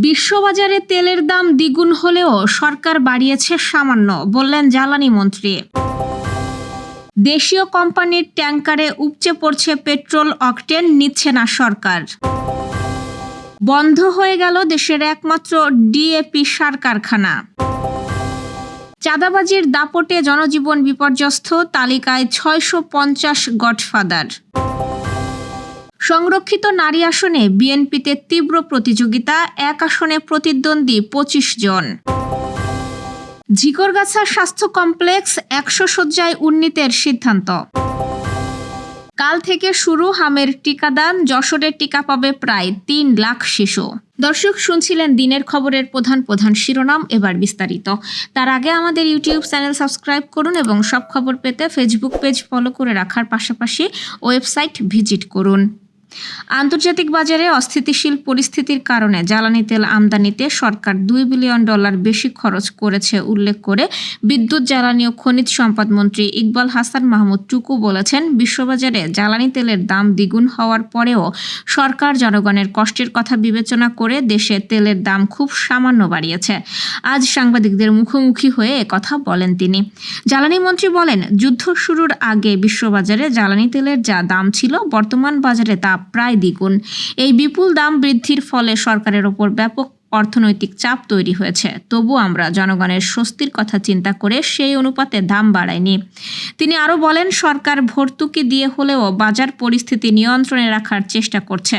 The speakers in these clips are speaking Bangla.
বিশ্ববাজারে তেলের দাম দ্বিগুণ হলেও সরকার বাড়িয়েছে সামান্য, বললেন জ্বালানি মন্ত্রী। দেশীয় কোম্পানির ট্যাঙ্কারে উপচে পড়ছে পেট্রোল, অকটেন নিচ্ছে না সরকার। বন্ধ হয়ে গেল দেশের একমাত্র ডিএপি সার কারখানা। চাঁদাবাজির দাপটে জনজীবন বিপর্যস্ত, তালিকায় 650 গডফাদার। সংরক্ষিত নারী আসনে বিএনপিতে তীব্র প্রতিযোগিতা, এক আসনে প্রতিদ্বন্দ্বী 25 জন। ঝিকরগাছা স্বাস্থ্য কমপ্লেক্স 100 শয্যায় উন্নীতের সিদ্ধান্ত। কাল থেকে শুরু হামের টিকাদান, যশোরে টিকা পাবে প্রায় 3 লাখ শিশু। দর্শক, শুনছিলেন দিনের খবরের প্রধান প্রধান শিরোনাম, এবার বিস্তারিত। তার আগে আমাদের ইউটিউব চ্যানেল সাবস্ক্রাইব করুন এবং সব খবর পেতে ফেসবুক পেজ ফলো করে রাখার পাশাপাশি ওয়েবসাইট ভিজিট করুন। আন্তর্জাতিক বাজারে অস্থিতিশীল পরিস্থিতির কারণে জ্বালানি তেল আমদানিতে সরকার $2 বিলিয়ন বেশি খরচ করেছে উল্লেখ করে বিদ্যুৎ, জ্বালানি ও খনিজ সম্পদ মন্ত্রী ইকবাল হাসান মাহমুদ টুকু বলেছেন, বিশ্ববাজারে জ্বালানি তেলের দাম দ্বিগুণ হওয়ার পরেও সরকার জনগণের কষ্টের কথা বিবেচনা করে দেশে তেলের দাম খুব সামান্য বাড়িয়েছে। আজ সাংবাদিকদের মুখোমুখি হয়ে একথা বলেন তিনি। জ্বালানি মন্ত্রী বলেন, যুদ্ধ শুরুর আগে বিশ্ববাজারে জ্বালানি তেলের যা দাম ছিল বর্তমান বাজারে তা প্রায় দ্বিগুণ। এই বিপুল দাম বৃদ্ধির ফলে সরকারের ওপর ব্যাপক অর্থনৈতিক চাপ তৈরি হয়েছে। তবু আমরা জনগণের স্বস্তির কথা চিন্তা করে সেই অনুপাতে দাম বাড়ায়নি। তিনি আরও বলেন, সরকার ভর্তুকি দিয়ে হলেও বাজার পরিস্থিতি নিয়ন্ত্রণে রাখার চেষ্টা করছে।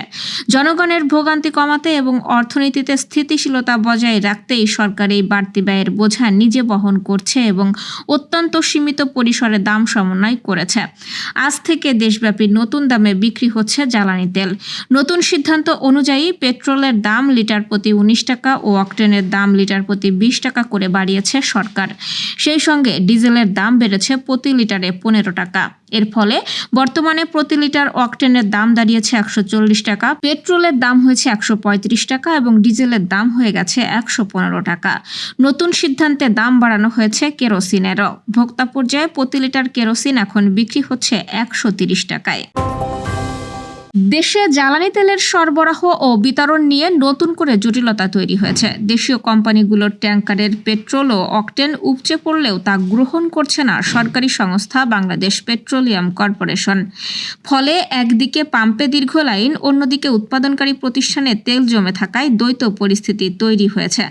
জনগণের ভোগান্তি কমাতে এবং অর্থনীতিতে স্থিতিশীলতা বজায় রাখতেই সরকার এই বাড়তি ব্যয়ের বোঝা নিজে বহন করছে এবং অত্যন্ত সীমিত পরিসরে দাম সমন্বয় করেছে। আজ থেকে দেশব্যাপী নতুন দামে বিক্রি হচ্ছে জ্বালানি তেল। নতুন সিদ্ধান্ত অনুযায়ী পেট্রোলের দাম লিটার প্রতি 19 টাকা ও অকটেনের দাম লিটার প্রতি 20 টাকা করে বাড়িয়েছে সরকার। সেই সঙ্গে ডিজেলের দাম বেড়েছে প্রতি লিটারে 15 টাকা। এর ফলে বর্তমানে প্রতি লিটার অকটেনের দাম দাঁড়িয়েছে 140 টাকা, পেট্রোলের দাম হয়েছে 135 টাকা এবং ডিজেলের দাম হয়ে গেছে 115 টাকা। নতুন সিদ্ধান্তে দাম বাড়ানো হয়েছে কেরোসিনেরও। ভোক্তা পর্যায়ে প্রতি লিটার কেরোসিন এখন বিক্রি হচ্ছে 130 টাকায়। দেশে জ্বালানি তেলের সরবরাহ ও বিতরণ নিয়ে নতুন করে জটিলতা তৈরি হয়েছে। দেশীয় কোম্পানিগুলোর ট্যাঙ্কারের পেট্রোল ও অকটেন উপচে পড়লেও তা গ্রহণ করছে না সরকারি সংস্থা বাংলাদেশ পেট্রোলিয়াম কর্পোরেশন। ফলে একদিকে পাম্পে দীর্ঘ লাইন, অন্যদিকে উৎপাদনকারী প্রতিষ্ঠানে তেল জমে থাকায় দ্বৈত পরিস্থিতি তৈরি হয়েছে।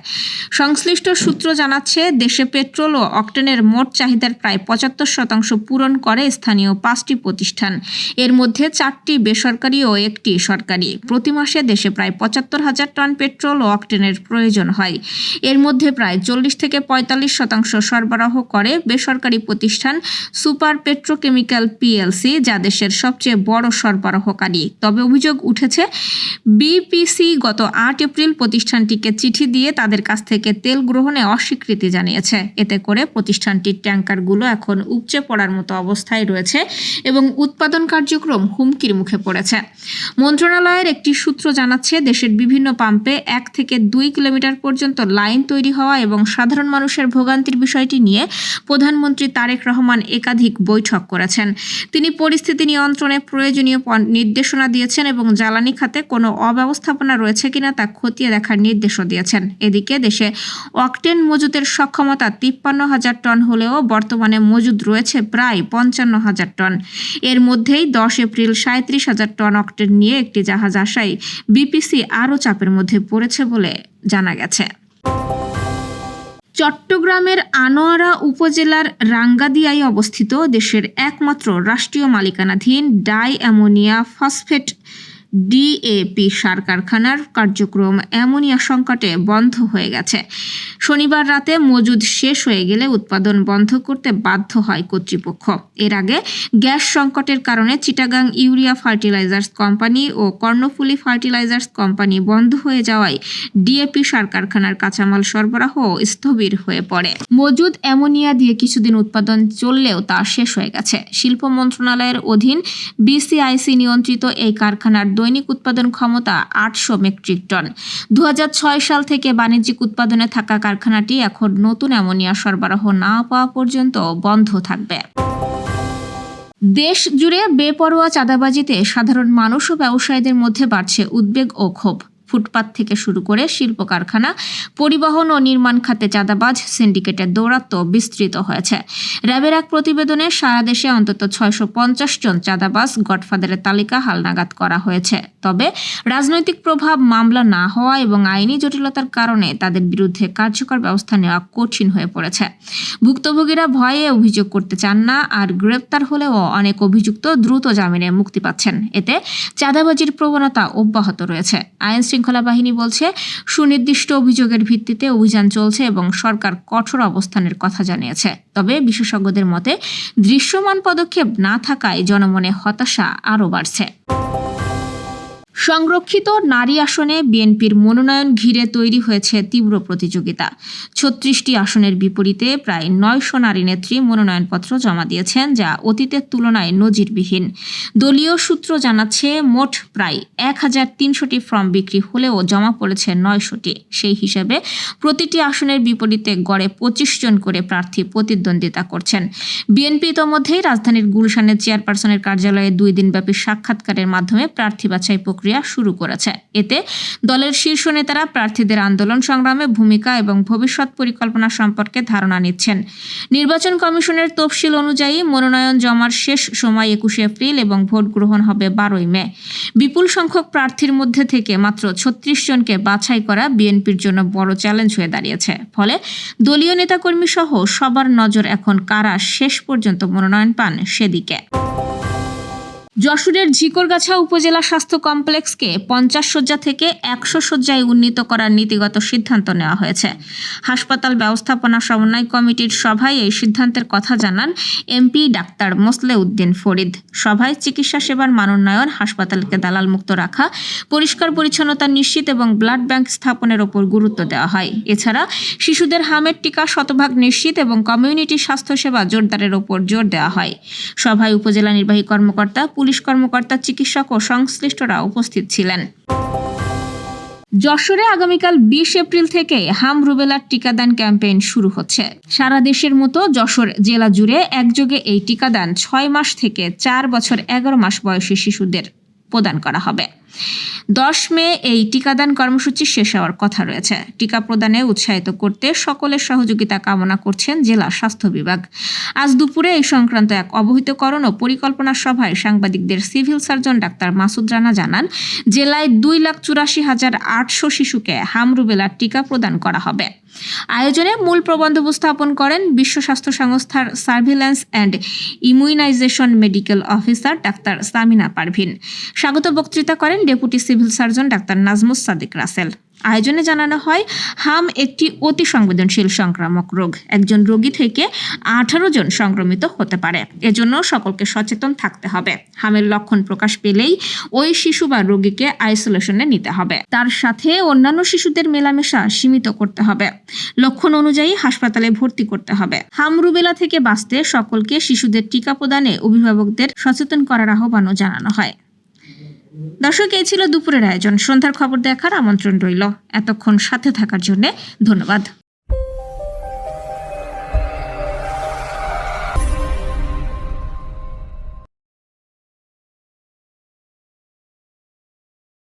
সংশ্লিষ্ট সূত্র জানাচ্ছে, দেশে পেট্রোল ও অকটেনের মোট চাহিদার প্রায় 75% পূরণ করে স্থানীয় 5টি প্রতিষ্ঠান। এর মধ্যে 4টি বেসরকারি ও 1টি সরকারি। প্রতি মাসে দেশে প্রায় 75,000 টন পেট্রোল ও অকটেনের প্রয়োজন হয়। এর মধ্যে প্রায় 40 থেকে 45% সরবরাহ করে বেসরকারি প্রতিষ্ঠান সুপার পেট্রোকেমিক্যাল পিএলসি, যা দেশের সবচেয়ে বড় সরবরাহকারী। তবে অভিযোগ উঠেছে, বিপিসি গত 8 এপ্রিল প্রতিষ্ঠানটিকে চিঠি দিয়ে তাদের কাছ থেকে তেল গ্রহণে অস্বীকৃতি জানিয়েছে। এতে করে প্রতিষ্ঠানটির ট্যাঙ্কারগুলো এখন উপচে পড়ার মতো অবস্থায় রয়েছে এবং উৎপাদন কার্যক্রম হুমকির মুখে পড়েছে। মন্ত্রণালয়ের একটি সূত্র জানাচ্ছে, দেশের বিভিন্ন পাম্পে 1 থেকে 2 কিলোমিটার পর্যন্ত লাইন তৈরি হওয়া এবং সাধারণ মানুষের ভোগান্তির বিষয়টি নিয়ে প্রধানমন্ত্রী তারেক রহমান একাধিক বৈঠক করেছেন। তিনি পরিস্থিতি নিয়ন্ত্রণে প্রয়োজনীয় নির্দেশনা দিয়েছেন এবং জ্বালানি খাতে কোনো অব্যবস্থাপনা রয়েছে কিনা তা খতিয়ে দেখার নির্দেশও দিয়েছেন। এদিকে দেশে অকটেন মজুদের সক্ষমতা 53,000 টন হলেও বর্তমানে মজুদ রয়েছে প্রায় 55,000 টন। এর মধ্যেই 10 এপ্রিল 37,000 টন অকটেন নিয়ে একটি জাহাজ আসায় বিপিসি আরও চাপের মধ্যে পড়েছে বলে জানা গেছে। চট্টগ্রামের আনোয়ারা উপজেলার রাঙ্গাদিয়ায় অবস্থিত দেশের একমাত্র রাষ্ট্রীয় মালিকানাধীন ডাই অ্যামোনিয়া ফসফেট ডিএপি সার কারখানার কার্যক্রম অ্যামোনিয়া সংকটে বন্ধ হয়ে গেছে। শনিবার রাতে মজুদ শেষ হয়ে গেলে উৎপাদন বন্ধ করতে বাধ্য হয় কর্তৃপক্ষ। এর আগে গ্যাস সংকটের কারণে চিটাগাং ইউরিয়া ফার্টিলাইজার্স কোম্পানি ও কর্ণফুলী ফার্টিলাইজার্স কোম্পানি বন্ধ হয়ে যাওয়ায় ডিএপি সার কারখানার কাঁচামাল সরবরাহ স্থবির হয়ে পড়ে। মজুদ অ্যামোনিয়া দিয়ে কিছুদিন উৎপাদন চললেও তা শেষ হয়ে গেছে। শিল্প মন্ত্রণালয়ের অধীন বিসিআইসি নিয়ন্ত্রিত এই কারখানার দৈনিক উৎপাদন ক্ষমতা 800 মেট্রিক টন। 2006 সাল থেকে বাণিজ্যিক উৎপাদনে থাকা কারখানাটি এখন নতুন অ্যামোনিয়া সরবরাহ না পাওয়া পর্যন্ত বন্ধ থাকবে। দেশ জুড়ে বেপরোয়া চাঁদাবাজিতে সাধারণ মানুষ ও ব্যবসায়ীদের মধ্যে বাড়ছে উদ্বেগ ও ক্ষোভ। ফুটপাত থেকে শুরু করে শিল্প কারখানা, পরিবহন ও নির্মাণ খাতে চাঁদাবাজ সিন্ডিকেটের দৌরাত্ম্য বিস্তৃত হয়েছে। র্যাবের এক প্রতিবেদনে সারা দেশে অন্তত 650 জন চাঁদাবাজ গডফাদারের তালিকা হালনাগাদ করা হয়েছে। তবে রাজনৈতিক প্রভাব, মামলা না হওয়া এবং আইনি জটিলতার কারণে তাদের বিরুদ্ধে কার্যকর ব্যবস্থা নেওয়া কঠিন হয়ে পড়েছে। ভুক্তভোগীরা ভয়ে অভিযোগ করতে চান না, আর গ্রেপ্তার হলেও অনেক অভিযুক্ত দ্রুত জামিনে মুক্তি পাচ্ছেন। এতে চাঁদাবাজির প্রবণতা অব্যাহত রয়েছে। আইন শৃঙ্খলা বাহিনী বলছে, সুনির্দিষ্ট অভিযোগের ভিত্তিতে অভিযান চলছে এবং সরকার কঠোর অবস্থানের কথা জানিয়েছে। তবে বিশেষজ্ঞদের মতে দৃশ্যমান পদক্ষেপ না থাকায় জনমনে হতাশা আরও বাড়ছে। সংরক্ষিত নারী আসনে বিএনপির মনোনয়ন ঘিরে তৈরি হয়েছে তীব্র প্রতিযোগিতা। 36টি আসনের বিপরীতে প্রায় 900 নারী নেত্রী মনোনয়নপত্র জমা দিয়েছেন, যা অতীতের তুলনায় নজিরবিহীন। দলীয় সূত্র জানাচ্ছে, মোট প্রায় 1300টি ফর্ম বিক্রি হলেও জমা পড়েছে 900টি। সেই হিসেবে প্রতিটি আসনের বিপরীতে গড়ে 25 জন করে প্রার্থী প্রতিদ্বন্দ্বিতা করছেন। বিএনপি ইতোমধ্যেই রাজধানীর গুলশানের চেয়ারপারসনের কার্যালয়ে 2 দিনব্যাপী সাক্ষাৎকারের মাধ্যমে প্রার্থী বাছাই প্রক্রিয়া শুরু করেছে। এতে দলের শীর্ষ নেতারা প্রার্থীদের আন্দোলন সংগ্রামে ভূমিকা এবং ভবিষ্যৎ পরিকল্পনা সম্পর্কে ধারণা নিচ্ছেন। নির্বাচন কমিশনের তফসিল অনুযায়ী মনোনয়ন জমার শেষ সময় 21 এপ্রিল এবং ভোট গ্রহণ হবে 12 মে। বিপুল সংখ্যক প্রার্থীর মধ্যে থেকে মাত্র 36 জনকে বাছাই করা বিএনপির জন্য বড় চ্যালেঞ্জ হয়ে দাঁড়িয়েছে। ফলে দলীয় নেতাকর্মী সহ সবার নজর এখন কারা শেষ পর্যন্ত মনোনয়ন পান সেদিকে। যশোরের ঝিকরগাছা উপজেলা স্বাস্থ্য কমপ্লেক্সকে 50 শয্যা থেকে 100 শয্যায় উন্নীত করার নীতিগত সিদ্ধান্ত নেওয়া হয়েছে। হাসপাতাল ব্যবস্থাপনা সমন্বয় কমিটির সভায় এই সিদ্ধান্তের কথা জানান এমপি ডাক্তার মোসলেউদ্দিন ফরিদ। সভায় চিকিৎসা সেবার মানোন্নয়ন, হাসপাতালকে দালাল মুক্ত রাখা, পরিষ্কার পরিচ্ছন্নতা নিশ্চিত এবং ব্লাড ব্যাংক স্থাপনের ওপর গুরুত্ব দেওয়া হয়। এছাড়া শিশুদের হামের টিকা শতভাগ নিশ্চিত এবং কমিউনিটি স্বাস্থ্যসেবা জোরদারের ওপর জোর দেওয়া হয়। সভায় উপজেলা নির্বাহী কর্মকর্তা, পুলিশ কর্মকর্তা, চিকিৎসক ও সংশ্লিষ্টরা উপস্থিত ছিলেন। যশোরে আগামীকাল 20 এপ্রিল থেকে হাম রুবেলার টিকাদান ক্যাম্পেইন শুরু হচ্ছে। সারা দেশের মতো যশোর জেলা জুড়ে একযোগে এই টিকাদান 6 মাস থেকে 4 বছর 11 মাস বয়সী শিশুদের প্রদান করা হবে। 10 মে এই টিকাদান কর্মসূচি শেষ হওয়ার কথা রয়েছে। টিকা প্রদানে উৎসাহিত করতে সকলের সহযোগিতা কামনা করছেন জেলা স্বাস্থ্য বিভাগ। আজ দুপুরে এই সংক্রান্ত এক অবহিতকরণ ও পরিকল্পনা সভায় সাংবাদিকদের civil surgeon doctor Masud Rana জানান, জেলায় 2,84,800 শিশুকে হাম রুবেলার টিকা প্রদান করা হবে। আয়োজনে মূল প্রবন্ধ উপস্থাপন করেন বিশ্ব স্বাস্থ্য সংস্থার surveillance and immunization medical officer doctor Samina Parvin. স্বাগত বক্তৃতা করেন deputy civil surgeon doctor Nazmus Sadiq Rasel. আয়োজনে জানানো হয়, হাম একটি অতি সংবেদনশীল সংক্রামক রোগ। একজন রোগী থেকে 18 জন সংক্রমিত হতে পারে। এজন্য সকলকে সচেতন থাকতে হবে। হামের লক্ষণ প্রকাশ পেলেই ওই শিশু বা রোগীকে আইসোলেশনে নিতে হবে। তার সাথে অন্যান্য শিশুদের মেলামেশা সীমিত করতে হবে। লক্ষণ অনুযায়ী হাসপাতালে ভর্তি করতে হবে। হাম রুবেলা থেকে বাঁচতে সকলকে শিশুদের টিকা প্রদানে অভিভাবকদের সচেতন করার আহ্বানও জানানো হয়। দর্শক, এই ছিল দুপুরের আয়োজন। সন্ধ্যার খবর দেখার আমন্ত্রণ রইল। এতক্ষণ সাথে থাকার জন্য ধন্যবাদ।